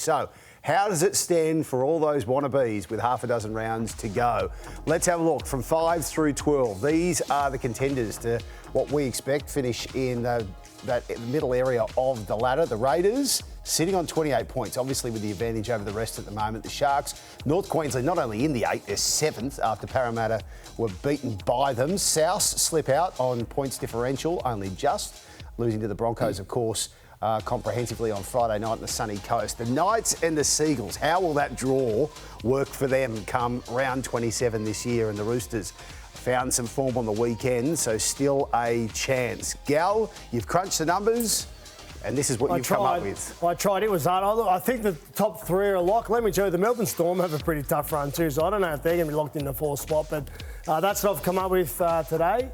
So, how does it stand for all those wannabes with half a dozen rounds to go? Let's have a look from 5 through 12. These are the contenders to what we expect finish in that middle area of the ladder. The Raiders sitting on 28 points, obviously with the advantage over the rest at the moment. The Sharks, North Queensland, not only in the 8, they're 7th after Parramatta were beaten by them. Souths slip out on points differential, only just, losing to the Broncos, of course, comprehensively on Friday night on the sunny coast. The Knights and the Seagulls, how will that draw work for them come round 27 this year? And the Roosters found some form on the weekend, so still a chance. Gal, you've crunched the numbers, and this is what you've come up with. I tried. It was hard. I think the top 3 are a lock. Let me tell you, the Melbourne Storm have a pretty tough run too, so I don't know if they're going to be locked in the 4th spot, but that's what I've come up with today.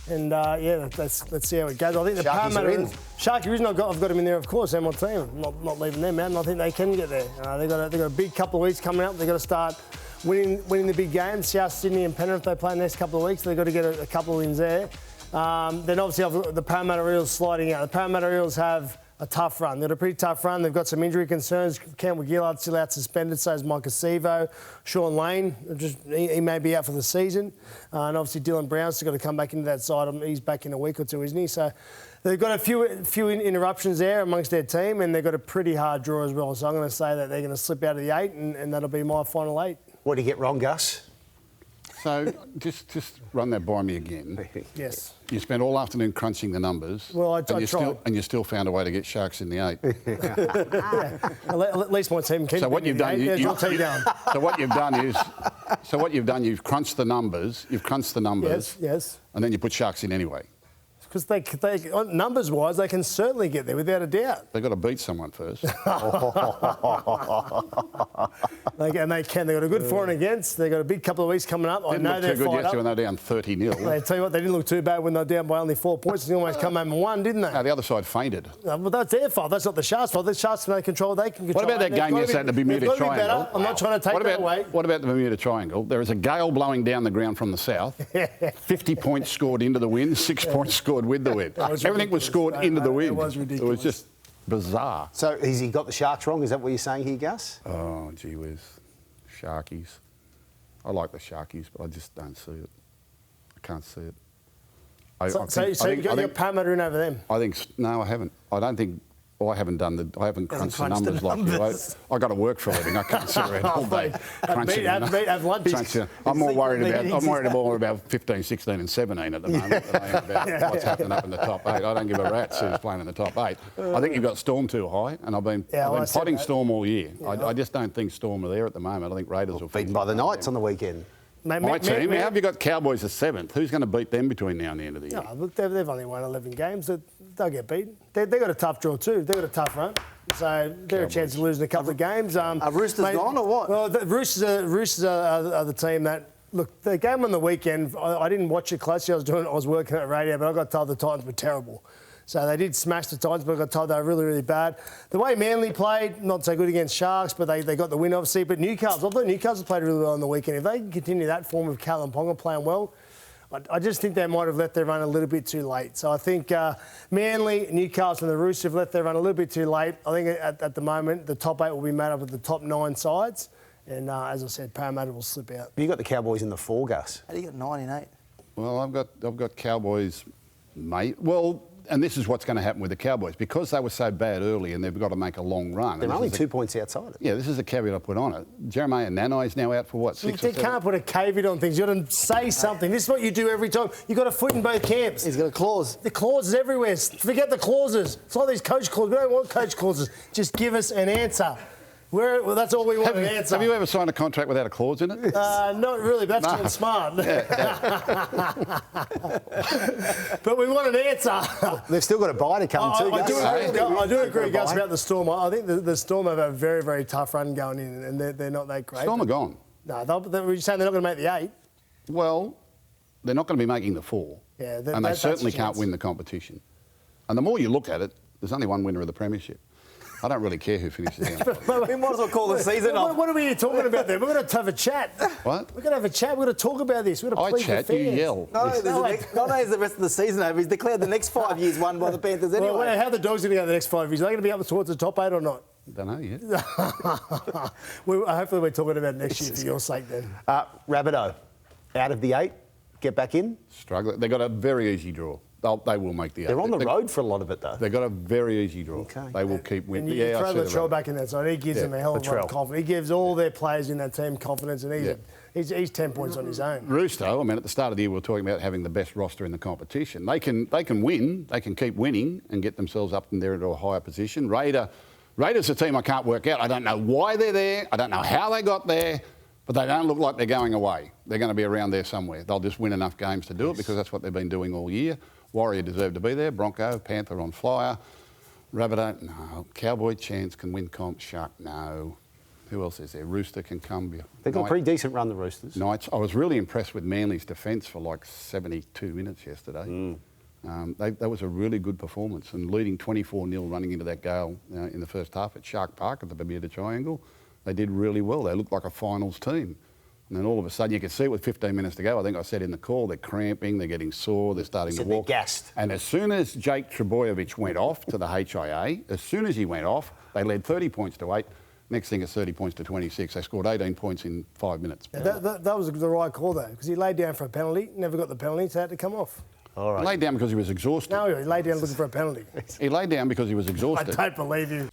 And let's see how it goes. I think the Parramatta Sharkies I've got them in there, of course. They're my team. I'm not leaving them out, and I think they can get there. They've got a big couple of weeks coming up. They've got to start winning the big games. South Sydney and Penrith they play in the next couple of weeks. They've got to get a couple of wins there. Then obviously I've the Parramatta Eels sliding out. The Parramatta Eels have a tough run. They've got a pretty tough run. They've got some injury concerns. Campbell Gillard's still out suspended, so is Mike Acevo. Sean Lane, he may be out for the season. And obviously Dylan Brown's still got to come back into that side. He's back in a week or two, isn't he? So they've got a few interruptions there amongst their team, and they've got a pretty hard draw as well. So I'm going to say that they're going to slip out of the 8, and that'll be my final 8. What did you get wrong, Gus? So just run that by me again. Yes. You spent all afternoon crunching the numbers. Well, I tried. And you still found a way to get Sharks in the 8. Yeah. At least my team can. So what you've done, So what you've done, you've crunched the numbers. Yes. And then you put Sharks in anyway. Because they numbers-wise, they can certainly get there without a doubt. They've got to beat someone first. They can. They've got a good for and against. They've got a big couple of weeks coming up. I know they're fired up. Didn't look too good yesterday when they were down 30-0. I tell you what, they didn't look too bad when they were down by only 4 points. They almost come home and won, didn't they? No, the other side fainted. Well, that's their fault. That's not the Sharks' fault. The Sharks can control. They can control. What about that game yesterday at the Bermuda Triangle? I'm not trying to take that away. What about the Bermuda Triangle? There is a gale blowing down the ground from the south. 50 points scored into the wind, 6 points scored with the wind. Everything was scored into the wind. It was ridiculous. It was just bizarre. So has he got the Sharks wrong? Is that what you're saying here, Gus? Oh, gee whiz. Sharkies. I like the Sharkies, but I just don't see it. I can't see it. So you got Parramatta in over them? No, I haven't. I don't think... Well, I haven't crunched the numbers like you. I've got to work for a living. I can't sit around all day crunching have lunch. I'm more worried about 15, 16 and 17 at the moment than I am about what's happening up in the top 8. I don't give a rat's who's playing in the top 8. I think you've got Storm too high, and I've been potting Storm all year. I just don't think Storm are there at the moment. I think Raiders will beaten by the Knights on the weekend. My team, how have you got Cowboys as 7th? Who's going to beat them between now and the end of the year? No, look, they've only won 11 games. They'll get beaten. They've got a tough draw too. They've got a tough run. So they're a chance of losing a couple of games. Are Roosters gone or what? Well, the Roosters are the team that... Look, the game on the weekend, I didn't watch it closely. I was working at radio, but I got told the Titans were terrible. So they did smash the Titans, but I got told they were really, really bad. The way Manly played, not so good against Sharks, but they got the win, obviously. But Newcastle, I thought Newcastle played really well on the weekend. If they can continue that form of Callum Ponga playing well, I just think they might have let their run a little bit too late. So I think Manly, Newcastle and the Roosters have let their run a little bit too late. I think at the moment, the top 8 will be made up of the top 9 sides. And as I said, Parramatta will slip out. You got the Cowboys in the 4, Gus. How do you got 9 in 8? Well, I've got Cowboys, mate. Well, and this is what's going to happen with the Cowboys. Because they were so bad early and they've got to make a long run. They're only 2 points outside it. Yeah, this is the caveat I put on it. Jeremiah Nanai is now out for what, 6 or 7? You can't put a caveat on things. You've got to say something. This is what you do every time. You've got a foot in both camps. He's got a clause. The clauses everywhere. Forget the clauses. It's like these coach clauses. We don't want coach clauses. Just give us an answer. Well, that's all we want, an answer. Have you ever signed a contract without a clause in it? Not really, but that's called smart. But we want an answer. They've still got a bye to come too. I do agree, Gus, about the Storm. I think the Storm have a very, very tough run going in, and they're not that great. Storm are gone. No, we're saying they're not going to make the 8. Well, they're not going to be making the 4. Yeah, and they certainly can't win the competition. And the more you look at it, there's only one winner of the premiership. I don't really care who finishes down. We might as well call the season off. What are we talking about there? We're going to have a chat. What? We're going to have a chat. We're going to talk about this. We're going to plead chat, for fans. you yell. Not only is the rest of the season over, he's declared the next 5 years won by the Panthers anyway. Well, how are the Dogs going to go the next 5 years? Are they going to be up towards the top 8 or not? Don't know yet. Hopefully we're talking about next year for your sake then. Rabbitoh, out of the 8, get back in. Struggling. They got a very easy draw. They will make the 8. They're on the road for a lot of it though. They've got a very easy draw. Okay. They will keep winning. And you throw Latrell back in that side. He gives them a hell of a lot of confidence. He gives all their players in that team confidence, and he's 10 points on his own. Rooster, I mean, at the start of the year we were talking about having the best roster in the competition. They can win. They can keep winning and get themselves up in there into a higher position. Raiders a team I can't work out. I don't know why they're there. I don't know how they got there. But they don't look like they're going away. They're going to be around there somewhere. They'll just win enough games to do it because that's what they've been doing all year. Warrior deserve to be there. Bronco, Panther on flyer. Rabbitoh, no. Cowboy chance can win comp. Shark, no. Who else is there? Rooster can come. They've got a pretty decent run, the Roosters. Knights. I was really impressed with Manly's defence for like 72 minutes yesterday. That was a really good performance and leading 24-0 running into that gale in the first half at Shark Park at the Bermuda Triangle. They did really well. They looked like a finals team. And then all of a sudden, you could see it with 15 minutes to go. I think I said in the call, they're cramping, they're getting sore, they're starting to walk. They're gassed. And as soon as Jake Trebojevic went off to the HIA, as soon as he went off, they led 30 points to 8. Next thing is 30 points to 26. They scored 18 points in 5 minutes. Yeah, that was the right call, though, because he laid down for a penalty, never got the penalty, so had to come off. All right. He laid down because he was exhausted. No, he laid down looking for a penalty. He laid down because he was exhausted. I don't believe you.